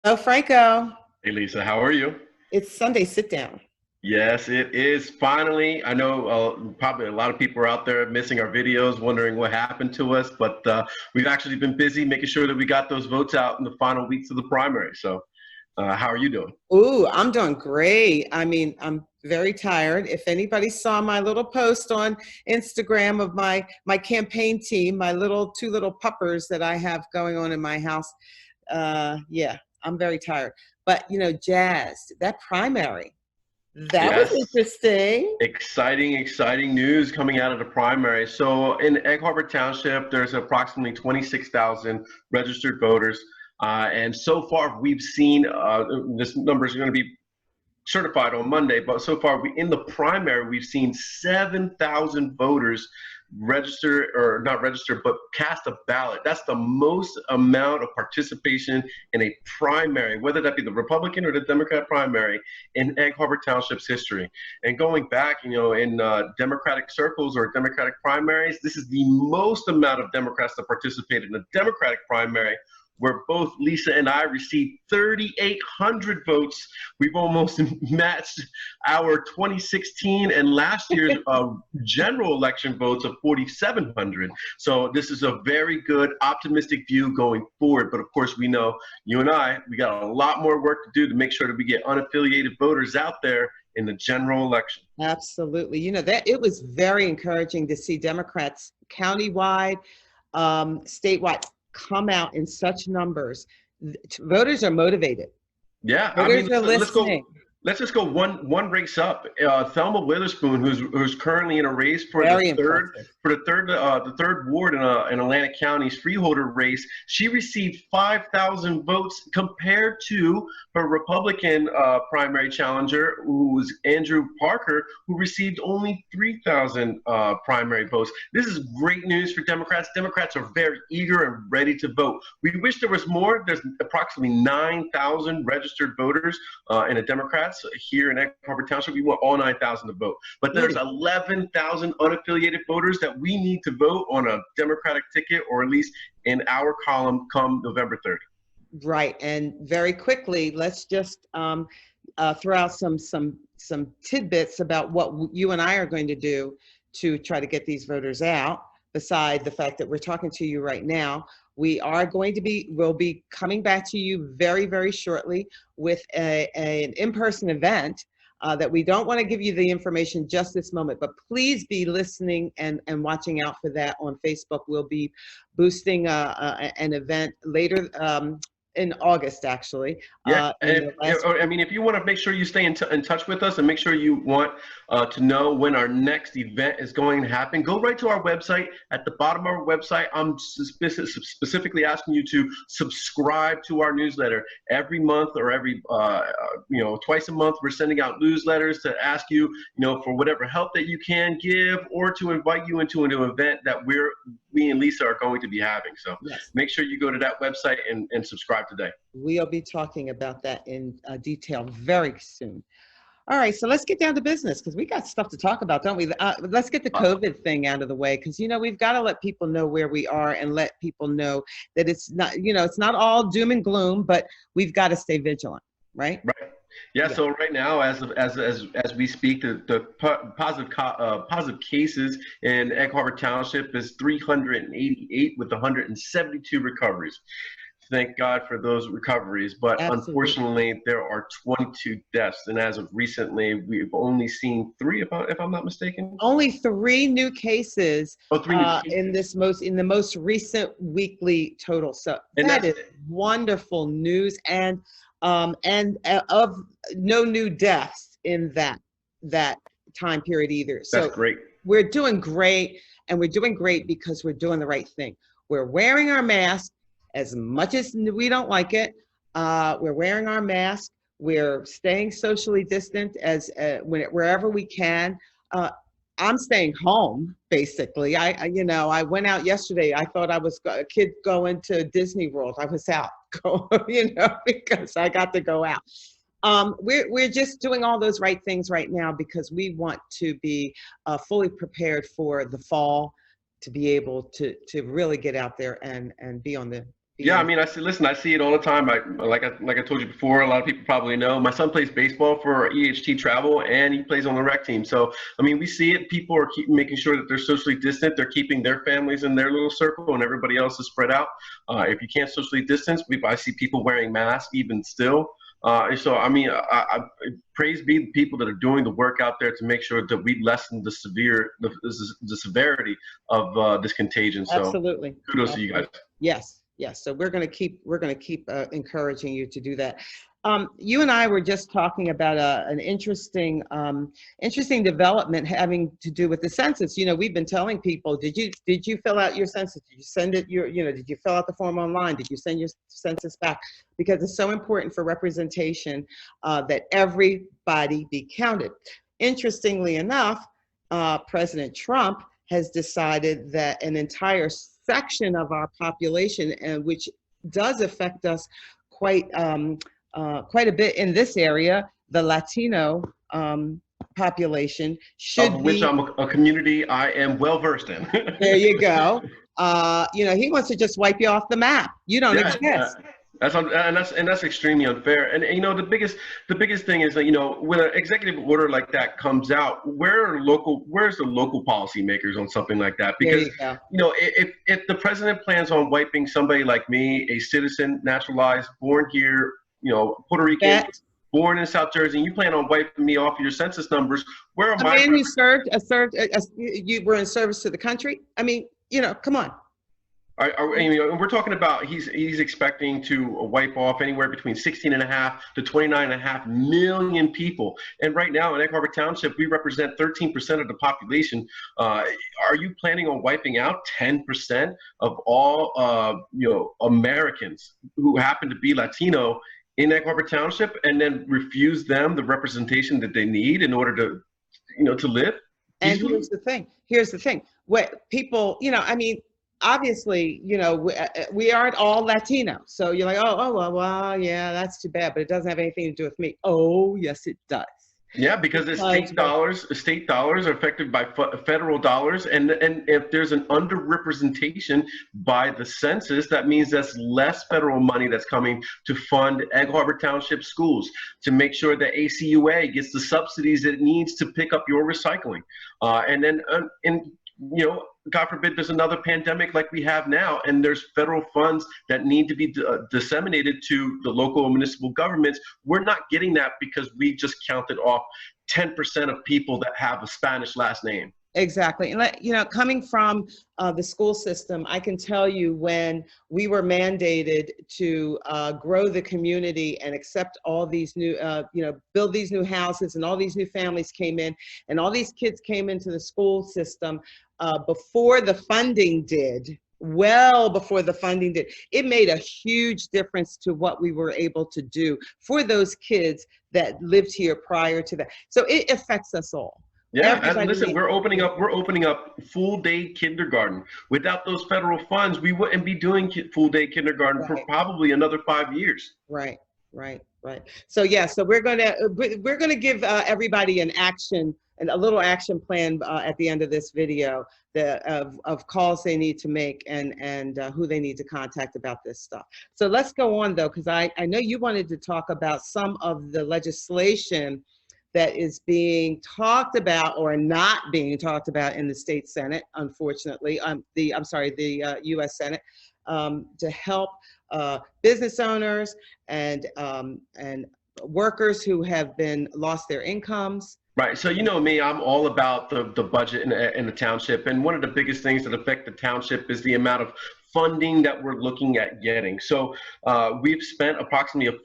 Oh, Franco, Hey Lisa, how are you? it's Sunday sit down. Yes, it is finally. I know probably a lot of people are out there missing our videos, wondering what happened to us, but we've actually been busy making sure that we got those votes out in the final weeks of the primary. So, how are you doing? Ooh, I'm doing great. I mean, I'm very tired. If anybody saw my little post on Instagram of my campaign team, my little two little puppers that I have going on in my house, yeah, I'm very tired. But Jazz, that primary, that was Yes, interesting. exciting news coming out of the primary. So, in Egg Harbor Township, there's approximately 26,000 registered voters. And so far, we've seen this number is going to be certified on Monday, but so far in the primary, we've seen 7,000 voters register or not register, but cast a ballot. That's the most amount of participation in a primary, whether that be the Republican or the Democrat primary in Egg Harbor Township's history. And going back, in Democratic circles or Democratic primaries, this is the most amount of Democrats that participated in a Democratic primary where both Lisa and I received 3,800 votes. We've almost matched our 2016 and last year's general election votes of 4,700. So this is a very good, optimistic view going forward. But of course, we know you and we got a lot more work to do to make sure that we get unaffiliated voters out there in the general election. Absolutely. That it was very encouraging to see Democrats countywide, statewide come out in such numbers. Voters are motivated. Yeah, I Voters mean, are let's go. listening. Let's just go one race up. Thelma Witherspoon, who's currently in a race Very impressive. for the third ward in Atlantic County's freeholder race. She received 5,000 votes compared to her Republican primary challenger, who was Andrew Parker, who received only 3,000 primary votes. This is great news for Democrats. Democrats are very eager and ready to vote. We wish there was more. There's approximately 9,000 registered voters in the Democrats here in Egg Harbor Township. We want all 9,000 to vote. But there's 11,000 unaffiliated voters that we need to vote on a Democratic ticket, or at least in our column, come November 30th. Right. And very quickly, let's just throw out some tidbits about what you and I are going to do to try to get these voters out. Beside the fact that we're talking to you right now, we'll be coming back to you very, very shortly with an in-person event that we don't want to give you the information just this moment, but please be listening and watching out for that on Facebook. We'll be boosting an event later in August, actually. Yeah, I mean, if you want to make sure you stay in touch with us and make sure you want to know when our next event is going to happen, go right to our website. At the bottom of our website, I'm specifically asking you to subscribe to our newsletter every month or every, twice a month. We're sending out newsletters to ask you, for whatever help that you can give or to invite you into an event that we and Lisa are going to be having. So yes, make sure you go to that website and subscribe today. we'll be talking about that in detail very soon. All right, so let's get down to business because we got stuff to talk about, don't we? Let's get the COVID thing out of the way because we've got to let people know where we are and let people know that it's not it's not all doom and gloom, but we've got to stay vigilant, right? Right. Yeah. So right now, as we speak, the positive cases in Egg Harbor Township is 388 with 172 recoveries. Thank God for those recoveries, but Absolutely. unfortunately, there are 22 deaths, and as of recently, we've only seen three, if I'm not mistaken. Only 3 new cases Oh, three new cases. in the most recent weekly total. So And that that's is wonderful news, and of no new deaths in that time period either. that's So great. we're doing great, and we're doing great because we're doing the right thing. We're wearing our mask as much as we don't like it. We're wearing our mask. We're staying socially distant wherever we can. Uh, I'm staying home basically. I went out yesterday. I thought I was a kid going to Disney World. I was out, because I got to go out. We're just doing all those right things right now because we want to be fully prepared for the fall, to be able to really get out there and be on Yeah, I mean, listen, I see it all the time. Like I told you before, a lot of people probably know. My son plays baseball for EHT Travel, and he plays on the rec team. So, I mean, we see it. People are making sure that they're socially distant. They're keeping their families in their little circle, and everybody else is spread out. If you can't socially distance, I see people wearing masks even still. So, I mean, I praise be the people that are doing the work out there to make sure that we lessen the severity of this contagion. So, Absolutely. kudos to you Absolutely. guys. Yes. Yes. So we're going to keep encouraging you to do that. You and I were just talking about an interesting development having to do with the census. You know, we've been telling people, did you fill out your census? Did you send it did you fill out the form online? Did you send your census back? Because it's so important for representation that everybody be counted. Interestingly enough, President Trump has decided that an entire section of our population, which does affect us quite a bit in this area, the Latino population, should of which be. I'm a community I am well versed in. There you go. He wants to just wipe you off the map. You don't exist. That's extremely unfair. And you know, the biggest thing is that, you know, when an executive order like that comes out, where's the local policymakers on something like that? Because you know, if the president plans on wiping somebody like me, a citizen, naturalized, born here, you know, Puerto Rican, born in South Jersey, and you plan on wiping me off your census numbers, where am I? A man who you were in service to the country. I mean, you know, come on. And we're talking about he's expecting to wipe off anywhere between 16.5 to 29.5 million people. And right now in Egg Harbor Township, we represent 13% of the population. Are you planning on wiping out 10% of all Americans who happen to be Latino in Egg Harbor Township, and then refuse them the representation that they need in order to live? And here's the thing. What people, I mean, obviously, we aren't all Latino. So you're like, well, yeah, that's too bad, but it doesn't have anything to do with me. Oh, yes, it does. Yeah, because state dollars are affected by federal dollars, and if there's an underrepresentation by the census, that means that's less federal money that's coming to fund Egg Harbor Township schools, to make sure that ACUA gets the subsidies it needs to pick up your recycling, God forbid there's another pandemic like we have now, and there's federal funds that need to be disseminated to the local and municipal governments. We're not getting that because we just counted off 10% of people that have a Spanish last name. Exactly. And coming from the school system, I can tell you when we were mandated to grow the community and accept all these new, build these new houses, and all these new families came in, and all these kids came into the school system before the funding did. Well before the funding did. It made a huge difference to what we were able to do for those kids that lived here prior to that. So it affects us all. Yeah, and listen, we're opening up full day kindergarten. Without those federal funds, we wouldn't be doing full day kindergarten for probably another 5 years. Right. So yeah, so we're gonna give everybody a little action plan at the end of this video of calls they need to make and who they need to contact about this stuff. So let's go on though, because I know you wanted to talk about some of the legislation that is being talked about or not being talked about in the state Senate, unfortunately, the U.S. Senate, to help business owners and workers who have lost their incomes. Right. So you know me, I'm all about the budget in the township. And one of the biggest things that affect the township is the amount of funding that we're looking at getting. So we've spent approximately,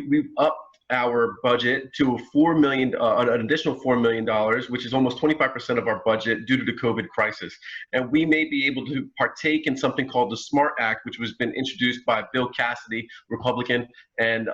we've upped our budget to an additional $4 million, which is almost 25% of our budget due to the COVID crisis. And we may be able to partake in something called the SMART Act, which was been introduced by Bill Cassidy, Republican, and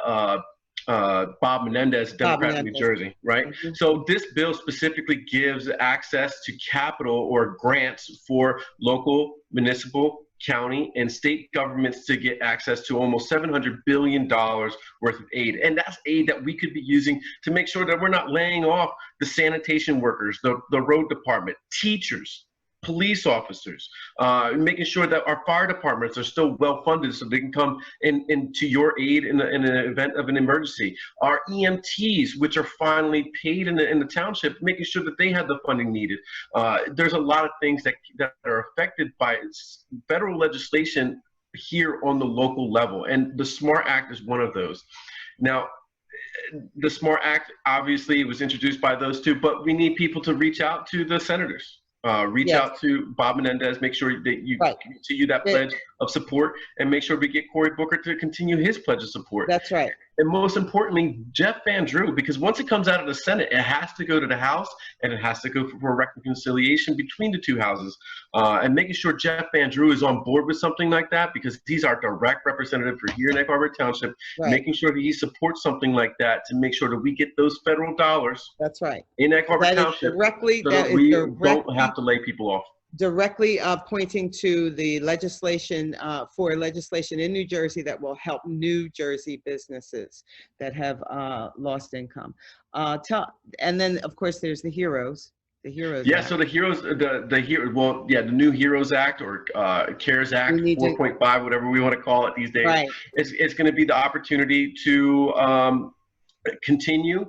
Bob Menendez, Democrat of New Jersey, right? Mm-hmm. So this bill specifically gives access to capital or grants for local, municipal, county, and state governments to get access to almost $700 billion worth of aid. And that's aid that we could be using to make sure that we're not laying off the sanitation workers, the road department, teachers, police officers, making sure that our fire departments are still well funded so they can come into your aid in an event of an emergency. Our EMTs, which are finally paid in the township, making sure that they have the funding needed. There's a lot of things that are affected by federal legislation here on the local level, and the SMART Act is one of those. Now, the SMART Act, obviously, it was introduced by those two, but we need people to reach out to the senators. Reach out to Bob Menendez, make sure that you continue that pledge of support, and make sure we get Cory Booker to continue his pledge of support. That's right. And most importantly, Jeff Van Drew, because once it comes out of the Senate, it has to go to the House, and it has to go for reconciliation between the two houses. And making sure Jeff Van Drew is on board with something like that, because he's our direct representative for here in Egg Harbor Township, making sure that he supports something like that to make sure that we get those federal dollars. That's right. In Egg Harbor Township, so that we don't have to lay people off. Directly pointing to the legislation for legislation in New Jersey that will help New Jersey businesses that have lost income. And then of course there's the HEROES. The HEROES Act. So the HEROES, the new HEROES Act, or CARES Act 4.5, whatever we want to call it these days. Right. It's going to be the opportunity to continue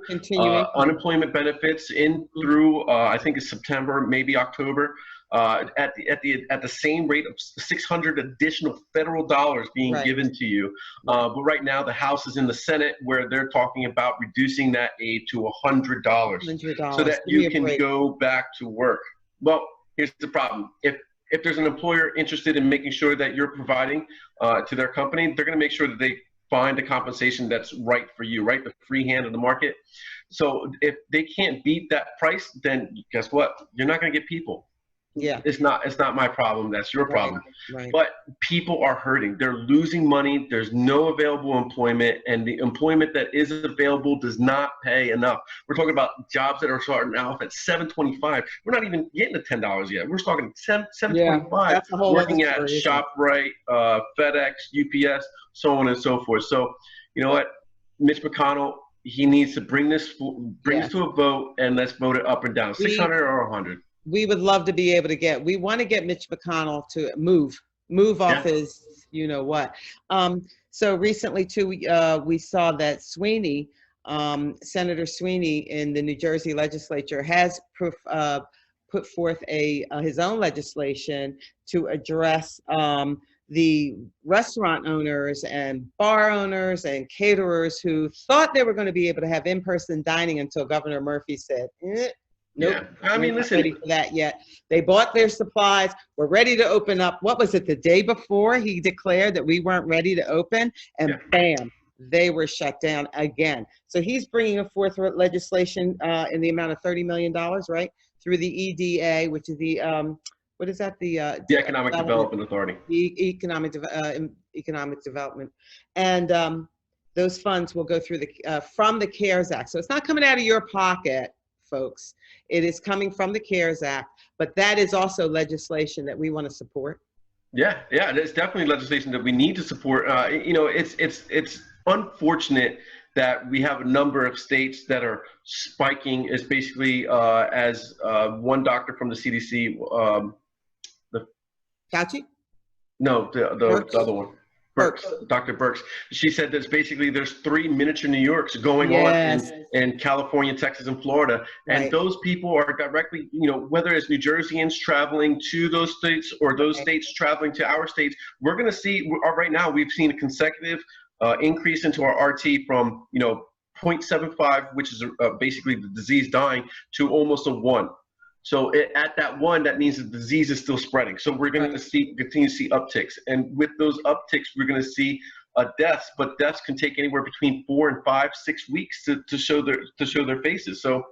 unemployment benefits through I think it's September, maybe October, at the same rate of 600 additional federal dollars being given to you. But right now the House is in the Senate where they're talking about reducing that aid to $100 so that you can go back to work. Well, here's the problem. If there's an employer interested in making sure that you're providing to their company, they're going to make sure that they find a compensation that's right for you, right? The free hand of the market. So if they can't beat that price, then guess what? You're not going to get people. Yeah. It's not my problem. That's your problem. Right. But people are hurting. They're losing money. There's no available employment, and the employment that is available does not pay enough. We're talking about jobs that are starting out at $7.25. We're not even getting to $10 yet. We're talking $7.25. Working at ShopRite, FedEx, UPS, so on and so forth. So, you know what, Mitch McConnell, he needs to bring this to a vote, and let's vote it up and down, 600 or 100. We would love to be able to we want to get Mitch McConnell to move off his, you know what. So recently too, we saw that Sweeney, Senator Sweeney in the New Jersey legislature has put forth his own legislation to address the restaurant owners and bar owners and caterers who thought they were going to be able to have in-person dining until Governor Murphy said, nope, I mean, listen, ready for that yet. They bought their supplies. We're ready to open up. What was it, the day before he declared that we weren't ready to open? And bam, they were shut down again. So he's bringing forth legislation in the amount of $30 million, right? Through the EDA, which is the, what is that? The Economic Development Authority. The Economic Development. And those funds will go through from the CARES Act. So it's not coming out of your pocket, folks. It is coming from the CARES Act, but that is also legislation that we want to support. Yeah, it's definitely legislation that we need to support. You know, it's unfortunate that we have a number of states that are spiking. Is basically as one doctor from the CDC, Fauci? No, the other one. Birx, Dr. Birx. She said that basically there's 3 miniature New Yorks going on in California, Texas, and Florida. And those people are directly, you know, whether it's New Jerseyans traveling to those states or those states traveling to our states, we're going to see, right now, we've seen a consecutive increase into our RT from, you know, 0.75, which is basically the disease dying, to almost a 1. So at that 1, that means the disease is still spreading. So we're going to continue to see upticks. And with those upticks, we're going to see deaths, but deaths can take anywhere between 4 and 5, 6 weeks to show their faces. So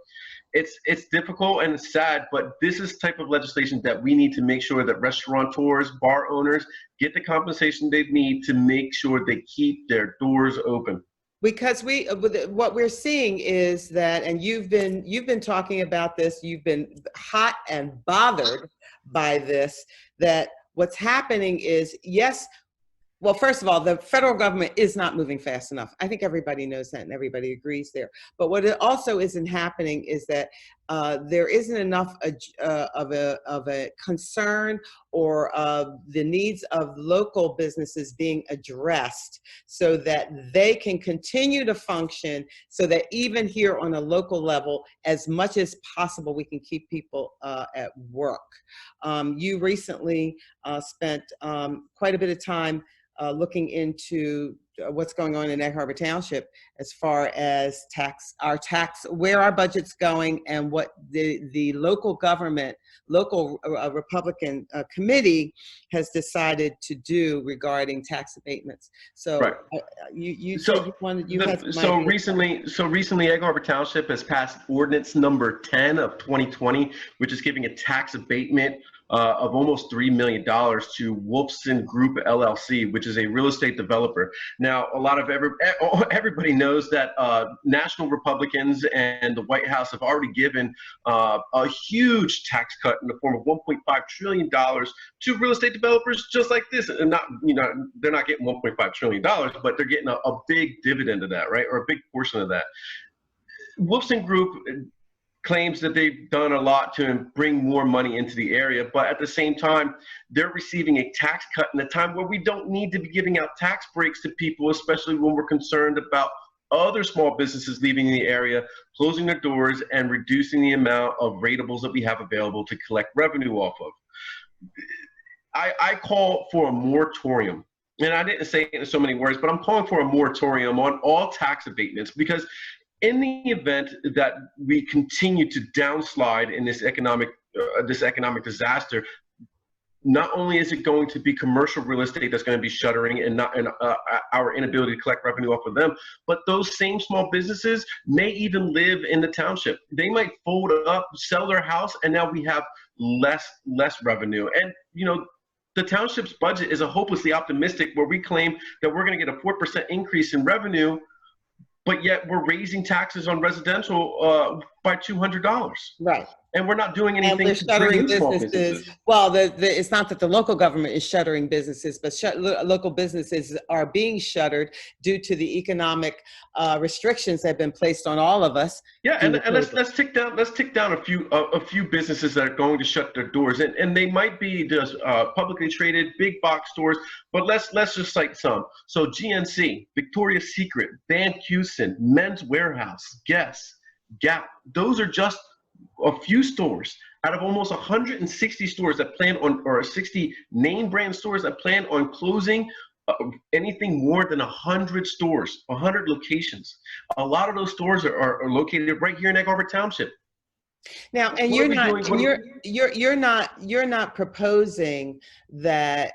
it's difficult and it's sad, but this is type of legislation that we need to make sure that restaurateurs, bar owners get the compensation they need to make sure they keep their doors open. Because what we're seeing is that, and you've been talking about this, you've been hot and bothered by this, that what's happening is, yes, well, first of all, the federal government is not moving fast enough. I think everybody knows that and everybody agrees there. But what it also isn't happening is that there isn't enough of a concern or the needs of local businesses being addressed so that they can continue to function, so that even here on a local level, as much as possible, we can keep people at work. You recently spent quite a bit of time looking into what's going on in Egg Harbor Township as far as where our budget's going, and what the local government, local Republican committee has decided to do regarding tax abatements. So Right. you said you had some so ideas. recently, Egg Harbor Township has passed ordinance number 10 of 2020, which is giving a tax abatement of almost $3 million to Wolfson Group LLC, which is a real estate developer. Now, everybody knows that national Republicans and the White House have already given a huge tax cut in the form of $1.5 trillion to real estate developers just like this. And not, they're not getting $1.5 trillion, but they're getting a big dividend of that, right? Or a big portion of that. Wolfson Group claims that they've done a lot to bring more money into the area, but at the same time, they're receiving a tax cut in a time where we don't need to be giving out tax breaks to people, especially when we're concerned about other small businesses leaving the area, closing their doors, and reducing the amount of rateables that we have available to collect revenue off of. I call for a moratorium. And I didn't say it in so many words, but I'm calling for a moratorium on all tax abatements, because in the event that we continue to downslide in this economic disaster, not only is it going to be commercial real estate that's going to be shuttering and our inability to collect revenue off of them, but those same small businesses may even live in the township. They might fold up, sell their house, and now we have less revenue. And the township's budget is a hopelessly optimistic, where we claim that we're going to get a 4% increase in revenue, but yet we're raising taxes on residential by $200. Right. And we're not doing anything to bring in small businesses. Well, it's not that the local government is shuttering businesses, but local businesses are being shuttered due to the economic restrictions that have been placed on all of us. Yeah, and let's tick down a few businesses that are going to shut their doors, and they might be just publicly traded big box stores, but let's just cite some. So GNC, Victoria's Secret, Van Heusen, Men's Warehouse, Guess, Gap. Those are just a few stores out of almost 160 stores that plan on, or 60 name brand stores that plan on closing anything more than 100 stores, 100 locations. A lot of those stores are located right here in Egg Harbor Township. Now, and you're not proposing that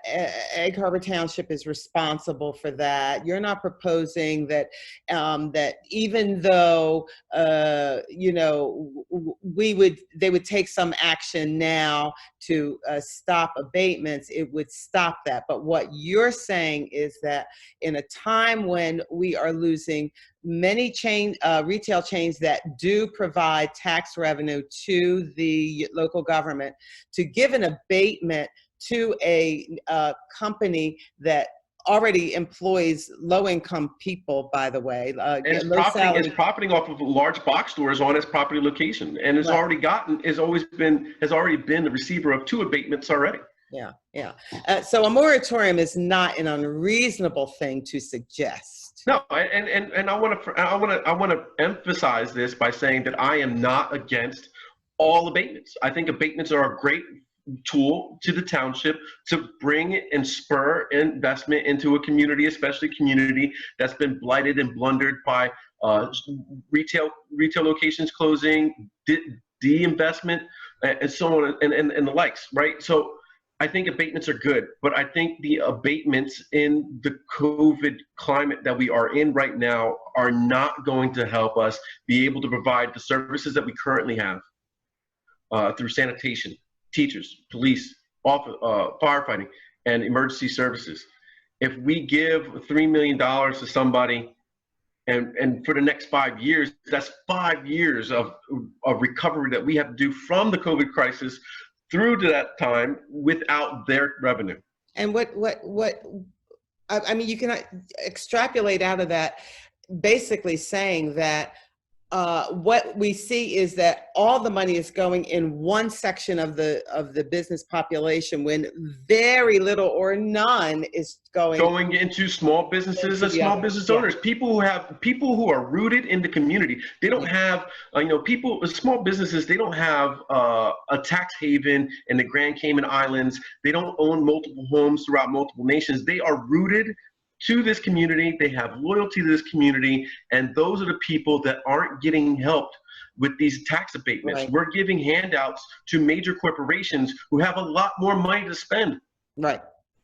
Egg Harbor Township is responsible for that. You're not proposing that that even though they would take some action now to stop abatements, it would stop that. But what you're saying is that in a time when we are losing many retail chains that do provide tax revenue to the local government, to give an abatement to a company that already employs low-income people, by the way. It's profiting off of large box stores on its property location, and it's already been the receiver of 2 abatements already. Yeah. So a moratorium is not an unreasonable thing to suggest. No, and I want to emphasize this by saying that I am not against all abatements. I think abatements are a great tool to the township to bring and spur investment into a community, especially a community that's been blighted and blundered by retail locations closing, de-investment, and so on and the likes, right? So I think abatements are good, but I think the abatements in the COVID climate that we are in right now are not going to help us be able to provide the services that we currently have through sanitation, teachers, police, firefighting, and emergency services. If we give $3 million to somebody, and for the next 5 years, that's 5 years of recovery that we have to do from the COVID crisis through to that time without their revenue. And I mean, you can extrapolate out of that, basically saying that what we see is that all the money is going in one section of the business population, when very little or none is going into small businesses into and the small other. business Yeah, owners, people who are rooted in the community. They don't yeah, have, small businesses, they don't have a tax haven in the Grand Cayman Islands. They don't own multiple homes throughout multiple nations. They are rooted to this community. They have loyalty to this community, and those are the people that aren't getting helped with these tax abatements. right, We're giving handouts to major corporations who have a lot more money to spend right,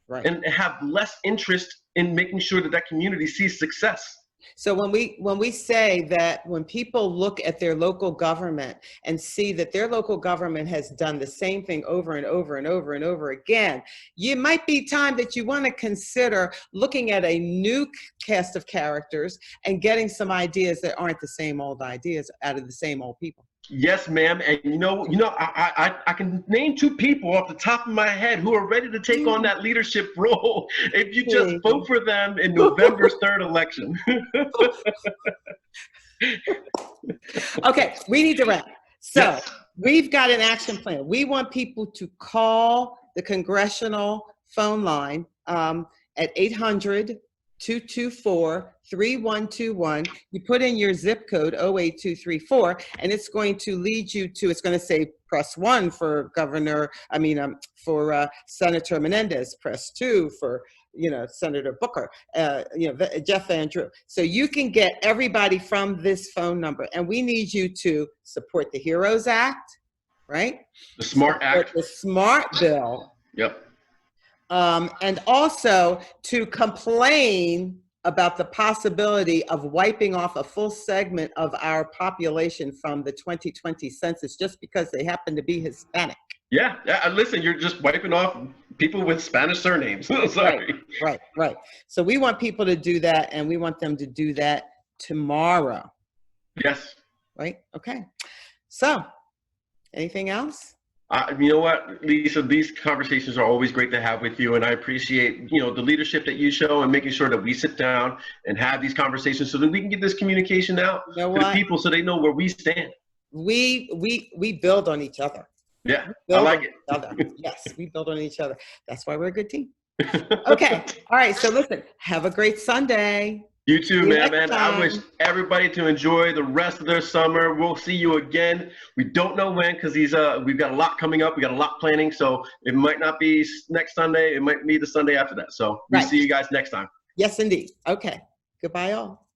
right. and have less interest in making sure that that community sees success. So when we say that, when people look at their local government and see that their local government has done the same thing over and over and over and over again, you might be time that you want to consider looking at a new cast of characters and getting some ideas that aren't the same old ideas out of the same old people. Yes, ma'am. And I can name two people off the top of my head who are ready to take on that leadership role if you just vote for them in November's third election. Okay, we need to wrap. So Yes. we've got an action plan. We want people to call the congressional phone line at 800-224-3121. You put in your zip code 08234, and it's going to lead you to, it's going to say press 1 for Senator Menendez, press 2 for Senator Booker, Jeff Van Drew. So you can get everybody from this phone number, and we need you to support the HEROES Act, right? The SMART Act. The SMART bill. Yep. And also to complain about the possibility of wiping off a full segment of our population from the 2020 census just because they happen to be Hispanic. Yeah. Listen, you're just wiping off people with Spanish surnames. Sorry. Right. So we want people to do that, and we want them to do that tomorrow. Yes. Right? Okay. So, anything else? You know what, Lisa, these conversations are always great to have with you, and I appreciate, the leadership that you show and making sure that we sit down and have these conversations so that we can get this communication out to the people so they know where we stand. We build on each other. Yeah, I like it. Yes, we build on each other. That's why we're a good team. Okay. All right. So listen, have a great Sunday. You too, man. I wish everybody to enjoy the rest of their summer. We'll see you again. We don't know when, because we've got a lot coming up. We got a lot planning. So it might not be next Sunday. It might be the Sunday after that. So we'll see you guys next time. Yes, indeed. Okay. Goodbye, all.